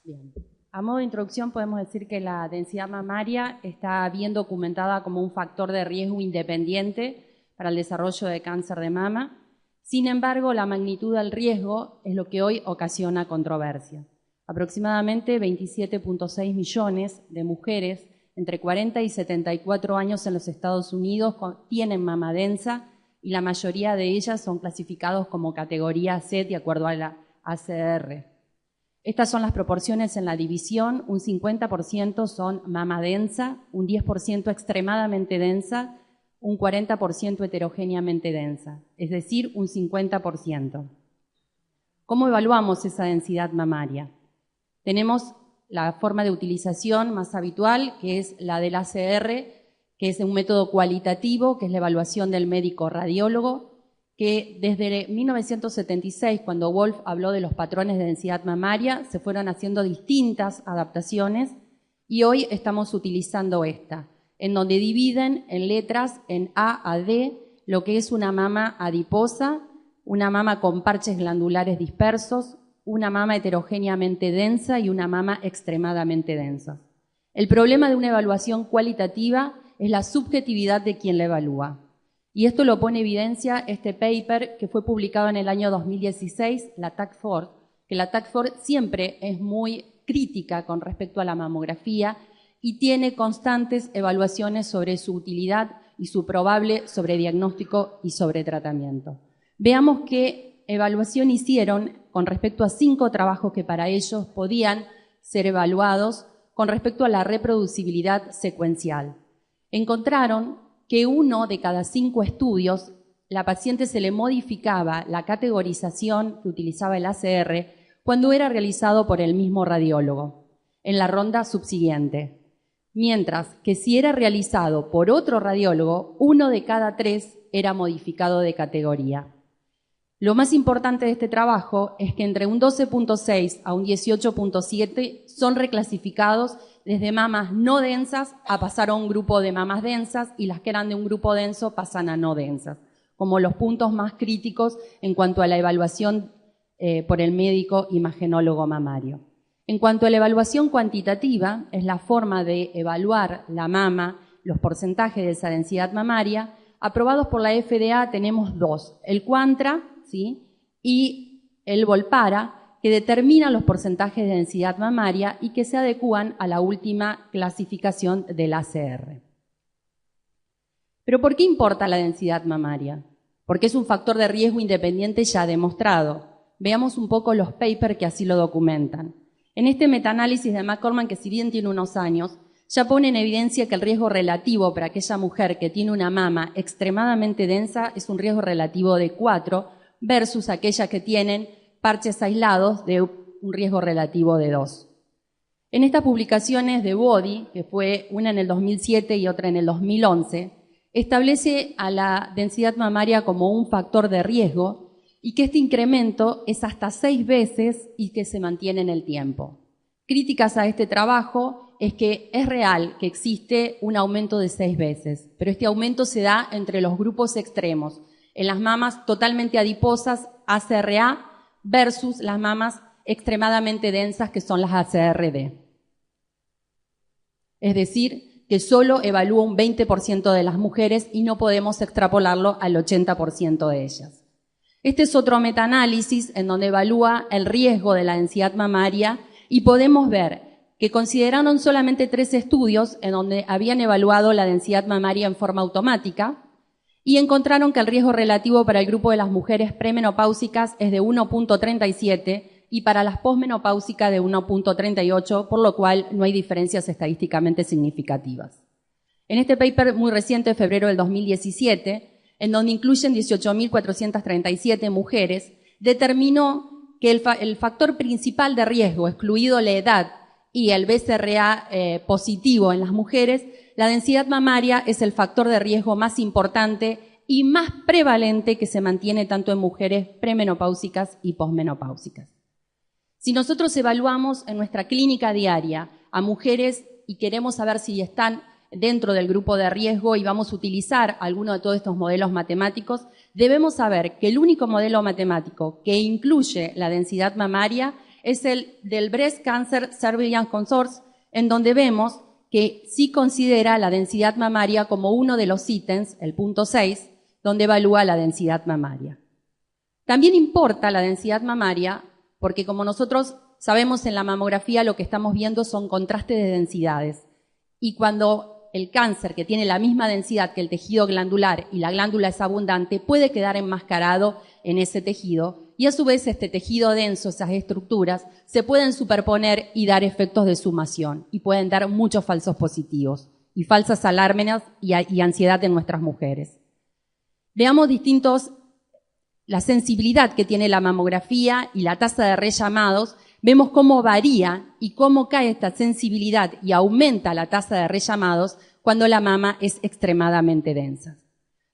Bien. A modo de introducción podemos decir que la densidad mamaria está bien documentada como un factor de riesgo independiente para el desarrollo de cáncer de mama. Sin embargo, la magnitud del riesgo es lo que hoy ocasiona controversia. Aproximadamente 27.6 millones de mujeres entre 40 y 74 años en los Estados Unidos tienen mama densa y la mayoría de ellas son clasificados como categoría C de acuerdo a la ACR. Estas son las proporciones en la división: un 50% son mama densa, un 10% extremadamente densa, un 40% heterogéneamente densa, es decir, un 50%. ¿Cómo evaluamos esa densidad mamaria? Tenemos la forma de utilización más habitual, que es la del ACR, que es un método cualitativo, que es la evaluación del médico radiólogo, que desde 1976, cuando Wolf habló de los patrones de densidad mamaria, se fueron haciendo distintas adaptaciones y hoy estamos utilizando esta, en donde dividen en letras en A a D lo que es una mama adiposa, una mama con parches glandulares dispersos, una mama heterogéneamente densa y una mama extremadamente densa. El problema de una evaluación cualitativa es la subjetividad de quien la evalúa. Y esto lo pone en evidencia este paper que fue publicado en el año 2016, la Task Force, que la Task Force siempre es muy crítica con respecto a la mamografía y tiene constantes evaluaciones sobre su utilidad y su probable sobrediagnóstico y sobretratamiento. Veamos qué evaluación hicieron con respecto a 5 trabajos que para ellos podían ser evaluados con respecto a la reproducibilidad secuencial. Encontraron que 1 de cada 5 estudios, la paciente se le modificaba la categorización que utilizaba el ACR cuando era realizado por el mismo radiólogo, en la ronda subsiguiente. Mientras que si era realizado por otro radiólogo, 1 de cada 3 era modificado de categoría. Lo más importante de este trabajo es que entre un 12.6 a un 18.7 son reclasificados desde mamas no densas a pasar a un grupo de mamas densas y las que eran de un grupo denso pasan a no densas, como los puntos más críticos en cuanto a la evaluación por el médico imagenólogo mamario. En cuanto a la evaluación cuantitativa, es la forma de evaluar la mama, los porcentajes de esa densidad mamaria. Aprobados por la FDA tenemos 2, el Quantra, ¿sí?, y el Volpara, que determinan los porcentajes de densidad mamaria y que se adecúan a la última clasificación del ACR. ¿Pero por qué importa la densidad mamaria? Porque es un factor de riesgo independiente ya demostrado. Veamos un poco los papers que así lo documentan. En este metaanálisis de McCorman, que si bien tiene unos años, ya pone en evidencia que el riesgo relativo para aquella mujer que tiene una mama extremadamente densa es un riesgo relativo de 4 versus aquellas que tienen parches aislados de un riesgo relativo de 2. En estas publicaciones de Body, que fue una en el 2007 y otra en el 2011, establece a la densidad mamaria como un factor de riesgo y que este incremento es hasta 6 veces y que se mantiene en el tiempo. Críticas a este trabajo es que es real que existe un aumento de 6 veces, pero este aumento se da entre los grupos extremos, en las mamas totalmente adiposas, ACRA, versus las mamas extremadamente densas que son las ACRD. Es decir, que solo evalúa un 20% de las mujeres y no podemos extrapolarlo al 80% de ellas. Este es otro metaanálisis en donde evalúa el riesgo de la densidad mamaria y podemos ver que consideraron solamente 3 estudios en donde habían evaluado la densidad mamaria en forma automática y encontraron que el riesgo relativo para el grupo de las mujeres premenopáusicas es de 1.37 y para las posmenopáusicas de 1.38, por lo cual no hay diferencias estadísticamente significativas. En este paper muy reciente, febrero del 2017, en donde incluyen 18.437 mujeres, determinó que el factor principal de riesgo, excluido la edad y el BCRA positivo en las mujeres, la densidad mamaria es el factor de riesgo más importante y más prevalente que se mantiene tanto en mujeres premenopáusicas y posmenopáusicas. Si nosotros evaluamos en nuestra clínica diaria a mujeres y queremos saber si están dentro del grupo de riesgo y vamos a utilizar alguno de todos estos modelos matemáticos, debemos saber que el único modelo matemático que incluye la densidad mamaria es el del Breast Cancer Surveillance Consortium, en donde vemos que sí considera la densidad mamaria como uno de los ítems, el punto 6, donde evalúa la densidad mamaria. También importa la densidad mamaria porque, como nosotros sabemos, en la mamografía lo que estamos viendo son contrastes de densidades. Y cuando el cáncer, que tiene la misma densidad que el tejido glandular y la glándula es abundante, puede quedar enmascarado en ese tejido, y a su vez este tejido denso, esas estructuras, se pueden superponer y dar efectos de sumación, y pueden dar muchos falsos positivos y falsas alarmas y ansiedad en nuestras mujeres. Veamos la sensibilidad que tiene la mamografía y la tasa de rellamados. Vemos cómo varía y cómo cae esta sensibilidad y aumenta la tasa de rellamados cuando la mama es extremadamente densa.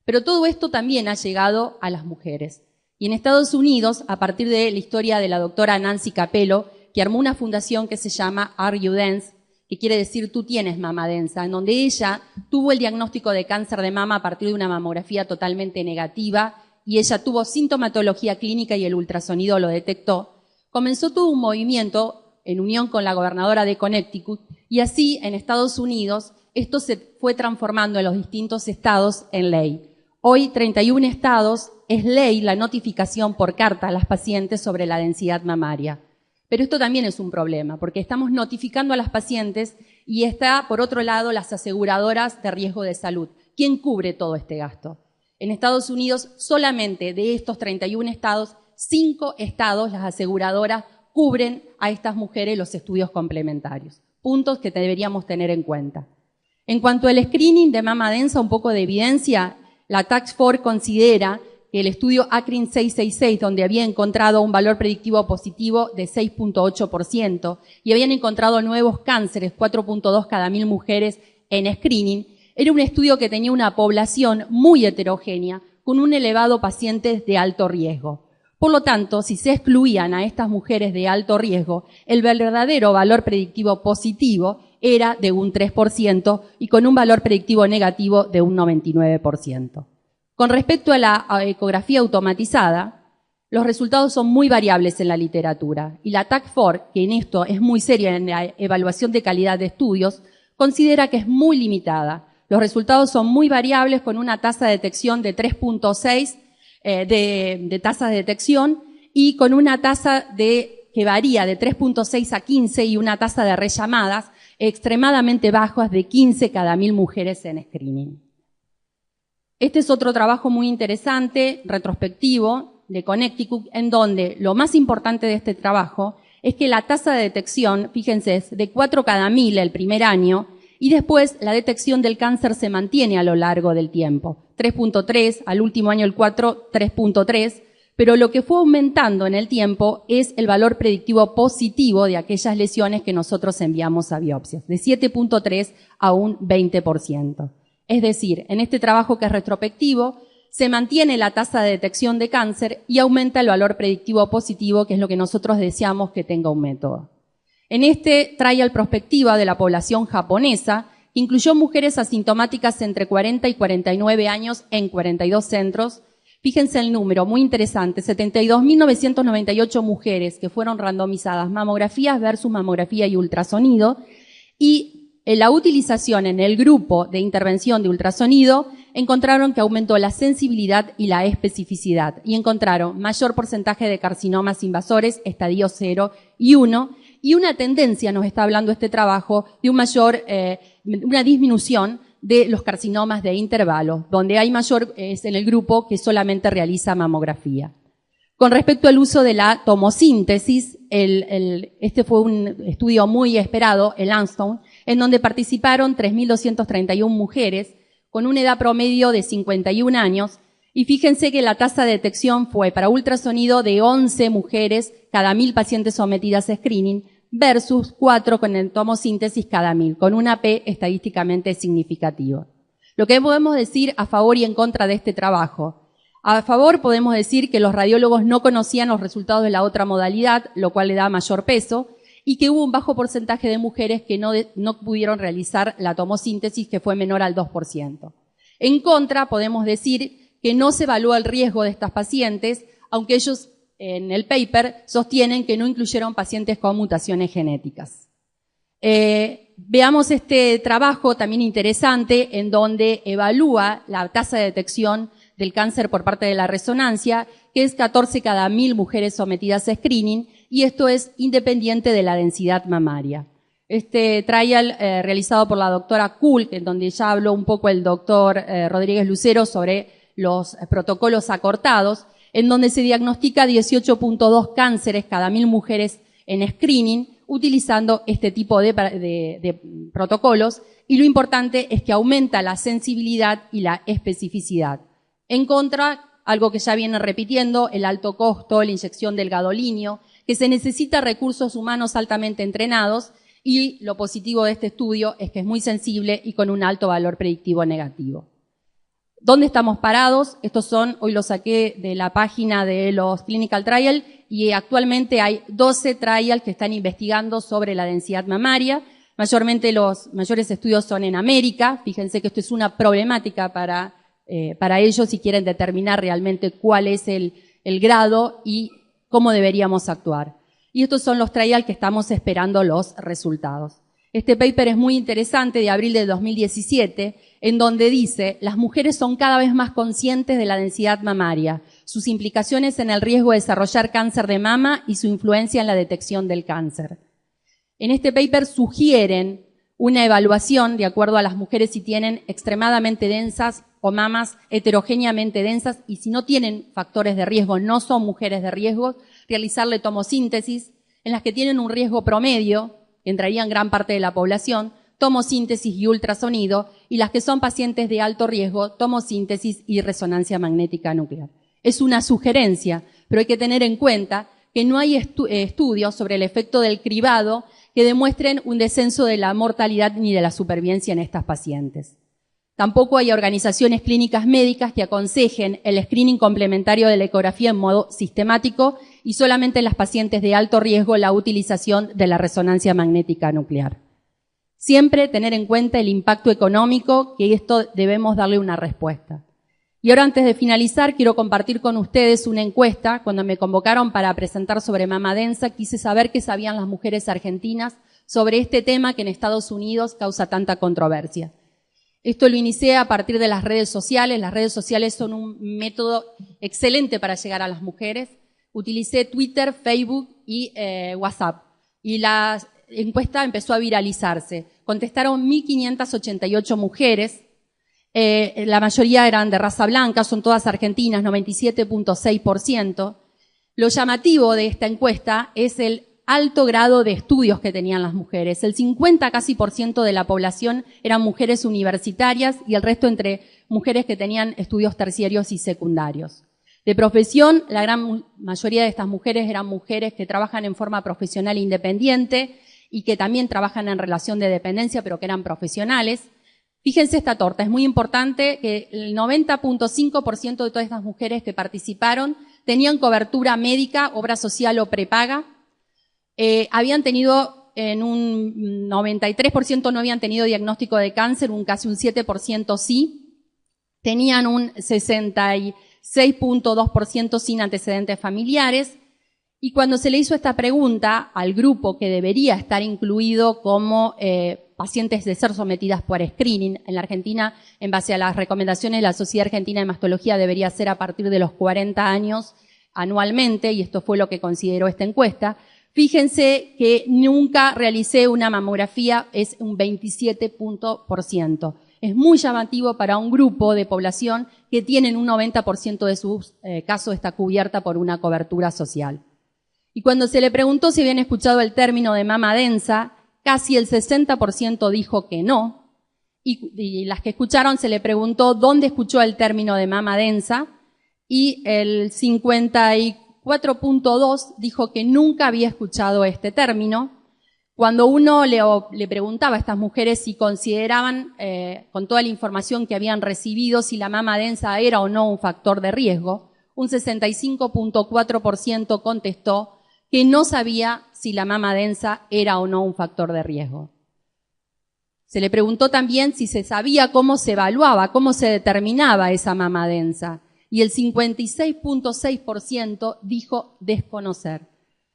Pero todo esto también ha llegado a las mujeres. Y en Estados Unidos, a partir de la historia de la doctora Nancy Capello, que armó una fundación que se llama Are You Dense, que quiere decir tú tienes mama densa, en donde ella tuvo el diagnóstico de cáncer de mama a partir de una mamografía totalmente negativa, y ella tuvo sintomatología clínica y el ultrasonido lo detectó. Comenzó todo un movimiento en unión con la gobernadora de Connecticut, y así en Estados Unidos esto se fue transformando en los distintos estados en ley. Hoy 31 estados es ley la notificación por carta a las pacientes sobre la densidad mamaria. Pero esto también es un problema, porque estamos notificando a las pacientes y está, por otro lado, las aseguradoras de riesgo de salud. ¿Quién cubre todo este gasto? En Estados Unidos, solamente de estos 31 estados, 5 estados, las aseguradoras, cubren a estas mujeres los estudios complementarios. Puntos que deberíamos tener en cuenta. En cuanto al screening de mama densa, un poco de evidencia, la Task Force considera que el estudio ACRIN 666, donde había encontrado un valor predictivo positivo de 6.8% y habían encontrado nuevos cánceres, 4.2 cada 1000 mujeres en screening, era un estudio que tenía una población muy heterogénea, con un elevado pacientes de alto riesgo. Por lo tanto, si se excluían a estas mujeres de alto riesgo, el verdadero valor predictivo positivo era de un 3% y con un valor predictivo negativo de un 99%. Con respecto a la ecografía automatizada, los resultados son muy variables en la literatura y la Task Force, que en esto es muy seria en la evaluación de calidad de estudios, considera que es muy limitada. Los resultados son muy variables, con una tasa de detección de 3.6 de tasa de detección y con una tasa que varía de 3.6 a 15 y una tasa de rellamadas extremadamente bajas de 15 cada 1000 mujeres en screening. Este es otro trabajo muy interesante, retrospectivo, de Connecticut, en donde lo más importante de este trabajo es que la tasa de detección, fíjense, es de 4 cada 1000 el primer año, y después la detección del cáncer se mantiene a lo largo del tiempo. 3.3, al último año el 4, 3.3, pero lo que fue aumentando en el tiempo es el valor predictivo positivo de aquellas lesiones que nosotros enviamos a biopsias, de 7.3 a un 20%. Es decir, en este trabajo que es retrospectivo, se mantiene la tasa de detección de cáncer y aumenta el valor predictivo positivo, que es lo que nosotros deseamos que tenga un método. En este trial prospectiva de la población japonesa, incluyó mujeres asintomáticas entre 40 y 49 años en 42 centros. Fíjense el número, muy interesante, 72.998 mujeres que fueron randomizadas, mamografías versus mamografía y ultrasonido, y en la utilización en el grupo de intervención de ultrasonido encontraron que aumentó la sensibilidad y la especificidad, y encontraron mayor porcentaje de carcinomas invasores, estadio 0 y 1, y una tendencia, nos está hablando este trabajo, de una disminución de los carcinomas de intervalo, donde hay mayor es en el grupo que solamente realiza mamografía. Con respecto al uso de la tomosíntesis, este fue un estudio muy esperado, el Lansdowne, en donde participaron 3.231 mujeres con una edad promedio de 51 años, y fíjense que la tasa de detección fue para ultrasonido de 11 mujeres cada 1000 pacientes sometidas a screening, versus 4 con el tomosíntesis cada 1000, con una P estadísticamente significativa. Lo que podemos decir a favor y en contra de este trabajo. A favor podemos decir que los radiólogos no conocían los resultados de la otra modalidad, lo cual le da mayor peso, y que hubo un bajo porcentaje de mujeres que no pudieron realizar la tomosíntesis, que fue menor al 2%. En contra, podemos decir que no se evaluó el riesgo de estas pacientes, aunque ellos en el paper sostienen que no incluyeron pacientes con mutaciones genéticas. Veamos este trabajo también interesante en donde evalúa la tasa de detección del cáncer por parte de la resonancia, que es 14 cada 1000 mujeres sometidas a screening, y esto es independiente de la densidad mamaria. Este trial realizado por la doctora Kuhl, en donde ya habló un poco el doctor Rodríguez Lucero sobre los protocolos acortados, en donde se diagnostica 18.2 cánceres cada 1000 mujeres en screening, utilizando este tipo de protocolos, y lo importante es que aumenta la sensibilidad y la especificidad. En contra, algo que ya viene repitiendo, el alto costo, la inyección del gadolinio, que se necesita recursos humanos altamente entrenados, y lo positivo de este estudio es que es muy sensible y con un alto valor predictivo negativo. ¿Dónde estamos parados? Estos son, hoy los saqué de la página de los Clinical Trials, y actualmente hay 12 trials que están investigando sobre la densidad mamaria. Mayormente los mayores estudios son en América. Fíjense que esto es una problemática para ellos si quieren determinar realmente cuál es el grado y cómo deberíamos actuar. Y estos son los trials que estamos esperando los resultados. Este paper es muy interesante, de abril de 2017, en donde dice: las mujeres son cada vez más conscientes de la densidad mamaria, sus implicaciones en el riesgo de desarrollar cáncer de mama y su influencia en la detección del cáncer. En este paper sugieren una evaluación de acuerdo a las mujeres si tienen extremadamente densas o mamas heterogéneamente densas, y si no tienen factores de riesgo, no son mujeres de riesgo, realizarle tomosíntesis. En las que tienen un riesgo promedio, que entrarían gran parte de la población, tomosíntesis y ultrasonido, y las que son pacientes de alto riesgo, tomosíntesis y resonancia magnética nuclear. Es una sugerencia, pero hay que tener en cuenta que no hay estudios sobre el efecto del cribado que demuestren un descenso de la mortalidad ni de la supervivencia en estas pacientes. Tampoco hay organizaciones clínicas médicas que aconsejen el screening complementario de la ecografía en modo sistemático, y solamente en las pacientes de alto riesgo la utilización de la resonancia magnética nuclear. Siempre tener en cuenta el impacto económico, que esto debemos darle una respuesta. Y ahora, antes de finalizar, quiero compartir con ustedes una encuesta. Cuando me convocaron para presentar sobre mama densa, quise saber qué sabían las mujeres argentinas sobre este tema que en Estados Unidos causa tanta controversia. Esto lo inicié a partir de las redes sociales. Las redes sociales son un método excelente para llegar a las mujeres. Utilicé Twitter, Facebook y WhatsApp. Y la encuesta empezó a viralizarse. Contestaron 1.588 mujeres. La mayoría eran de raza blanca, son todas argentinas, 97.6%. Lo llamativo de esta encuesta es el alto grado de estudios que tenían las mujeres. El 50% casi de la población eran mujeres universitarias, y el resto entre mujeres que tenían estudios terciarios y secundarios. De profesión, la gran mayoría de estas mujeres eran mujeres que trabajan en forma profesional independiente y que también trabajan en relación de dependencia, pero que eran profesionales. Fíjense esta torta, es muy importante que el 90.5% de todas estas mujeres que participaron tenían cobertura médica, obra social o prepaga. Habían tenido, en un 93% no habían tenido diagnóstico de cáncer, casi un 7% sí. Tenían un 66.2% sin antecedentes familiares. Y cuando se le hizo esta pregunta al grupo que debería estar incluido como pacientes de ser sometidas por screening, en la Argentina, en base a las recomendaciones de la Sociedad Argentina de Mastología, debería ser a partir de los 40 años anualmente, y esto fue lo que consideró esta encuesta. Fíjense que nunca realicé una mamografía, es un 27%. Es muy llamativo para un grupo de población que tienen un 90% de sus casos está cubierta por una cobertura social. Y cuando se le preguntó si habían escuchado el término de mama densa, casi el 60% dijo que no. Y las que escucharon, se le preguntó dónde escuchó el término de mama densa, y el 54.2% dijo que nunca había escuchado este término. Cuando uno le preguntaba a estas mujeres si consideraban, con toda la información que habían recibido, si la mama densa era o no un factor de riesgo, un 65.4% contestó que no sabía si la mama densa era o no un factor de riesgo. Se le preguntó también si se sabía cómo se evaluaba, cómo se determinaba esa mama densa. y el 56.6% dijo desconocer.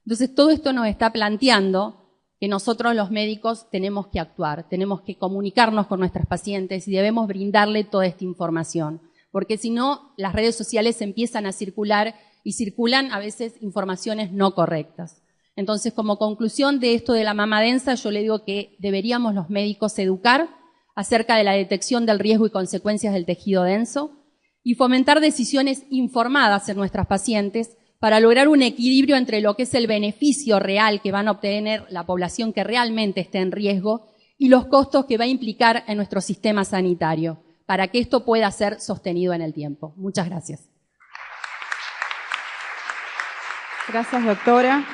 Entonces, todo esto nos está planteando que nosotros los médicos tenemos que actuar, tenemos que comunicarnos con nuestras pacientes y debemos brindarle toda esta información, porque si no, las redes sociales empiezan a circular y circulan a veces informaciones no correctas. Entonces, como conclusión de esto de la mama densa, yo le digo que deberíamos los médicos educar acerca de la detección del riesgo y consecuencias del tejido denso y fomentar decisiones informadas en nuestras pacientes para lograr un equilibrio entre lo que es el beneficio real que van a obtener la población que realmente esté en riesgo y los costos que va a implicar en nuestro sistema sanitario, para que esto pueda ser sostenido en el tiempo. Muchas gracias. Gracias, doctora.